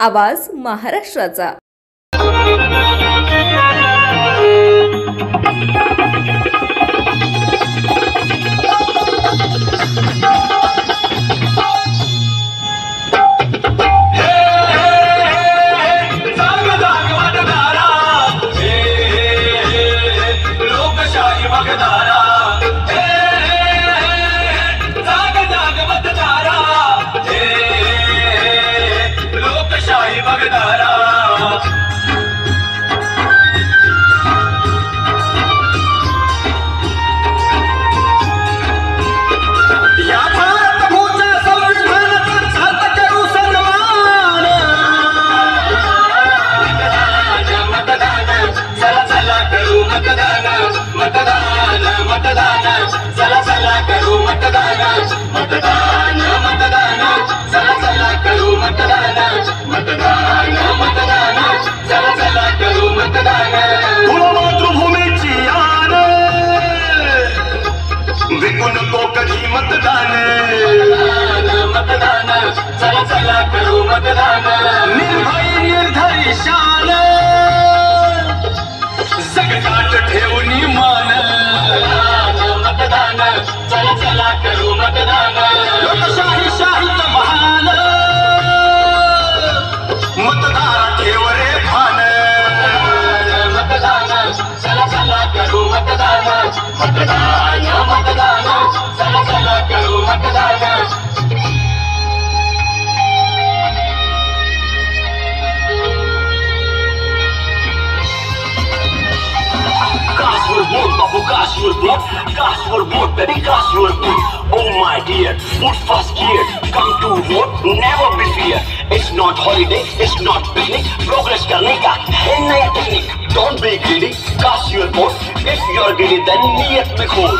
आवाज महाराष्ट्राचा। Cast your vote, baby, cast your vote. Oh my dear, vote first gear. Come to vote, never be fear. It's not holiday, it's not picnic. Progress करने का है नया technique. Don't be greedy, cast your vote. If you're greedy, then नियत में खोल.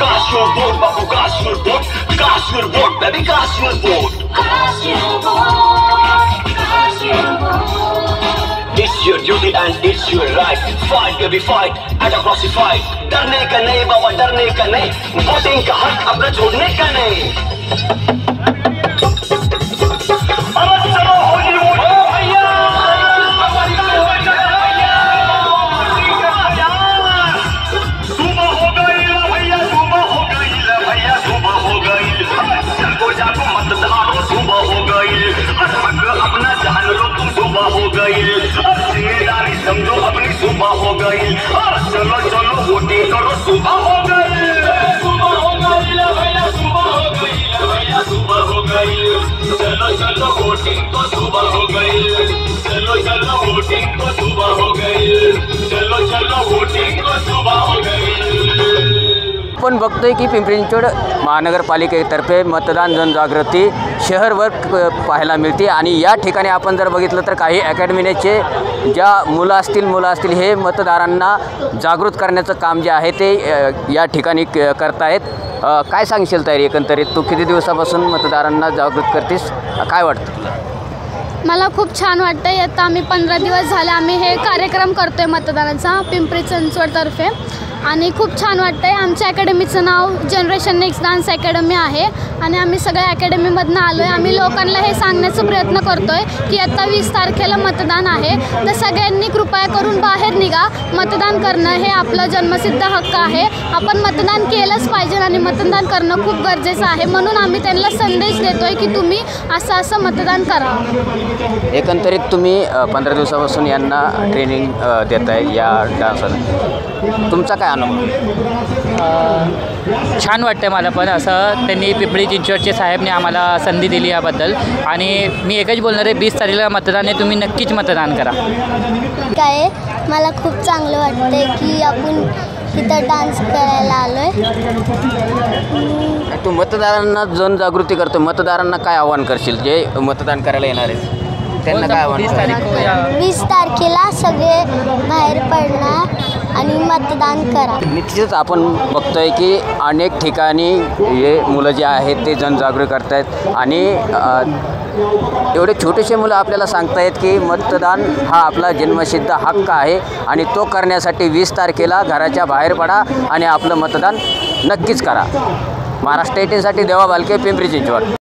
Cast your vote, babu, cast your vote. Cast your vote, baby, cast your vote. Cast your vote, cast your vote. It's your duty and it's your right. Fight baby fight, at a crossy fight. डरने का नहीं बाबा, डरने का नहीं. Voting का हक अपना छोड़ने का नहीं. समझो अपनी सुबह हो गई, चलो चलो वोटिंग करो, सुबह हो गई, सुबह हो गई भैया, सुबह हो गई भैया, सुबह हो गई, चलो चलो वोटिंग तो सुबह हो गई, चलो चलो वोटिंग तो सुबह हो गई, चलो चलो वोटिंग तो सुबह हो गई। आपण बघतोय की पिंपरी चिंचवड महानगरपालिकेतर्फे मतदान जनजागृती शहरभर पाहायला मिळते आणि या ठिकाणी आपण जर बघितलं तर काही अकॅडमीचे ज्या मुलं असतील हे मतदारांना जागृत करण्याचं काम जे आहे ते या ठिकाणी करतायत। काय सांगशील तयारी एकंदरीत तू किती दिवसापासून मतदारांना जागृत करतेस, काय वाटतं? मला खूप छान वाटतं। आता आम्ही 15 दिवस झाले आम्ही हे कार्यक्रम करतोय मतदानाचा पिंपरी चिंचवडतर्फे आणि खूप छान वाटतं आहे। आमच्या अकॅडमीचं नाव जनरेशन नेक्स्ट डान्स अकॅडमी आहे आणि आम्ही सगळ्या अकॅडमीमधून आलो आहे। आम्ही लोकांना हे सांगण्याचा प्रयत्न करतो आहे की आता 20 तारखेला मतदान आहे, तर सगळ्यांनी कृपया करून बाहेर निघा। मतदान करणं हे आपलं जन्मसिद्ध हक्क आहे, आपण मतदान केलंच पाहिजे आणि मतदान करणं खूप गरजेचं आहे। म्हणून आम्ही त्यांना संदेश देतो आहे की तुम्ही असं मतदान करा। एकंदरीत तुम्ही 15 दिवसापासून यांना ट्रेनिंग देत आहे या डान्सला, तुमचा काय अनुभव? छान वाटतं मला पण असं त्यांनी पिंपरी चिंचवडचे साहेबने आम्हाला संधी दिली याबद्दल आणि मी एकच बोलणार आहे 20 तारखेला मतदान आहे, तुम्ही नक्कीच मतदान करा। काय मला खूप चांगलं वाटतंय की आपण इथं डान्स करायला आलोय। तू मतदारांना जनजागृती करतो, मतदारांना काय आवाहन करशील जे मतदान करायला येणार आहेत त्यांना काय आवाहन? 20 तारखेला सगळे बाहेर पडणार आणि मतदान करा। निश्चितच आपण बघतोय की अनेक ठिकाणी हे मुलं जे आहेत ते जनजागृती करतायत आणि एवढे छोटेसे मुलं आपल्याला सांगतायत की मतदान हा आपला जन्मसिद्ध हक्क आहे आणि तो करण्यासाठी 20 तारखेला घराच्या बाहेर पडा आणि आपलं मतदान नक्कीच करा। महाराष्ट्र 18साठी देवा भालके, पिंपरी चिंचवड.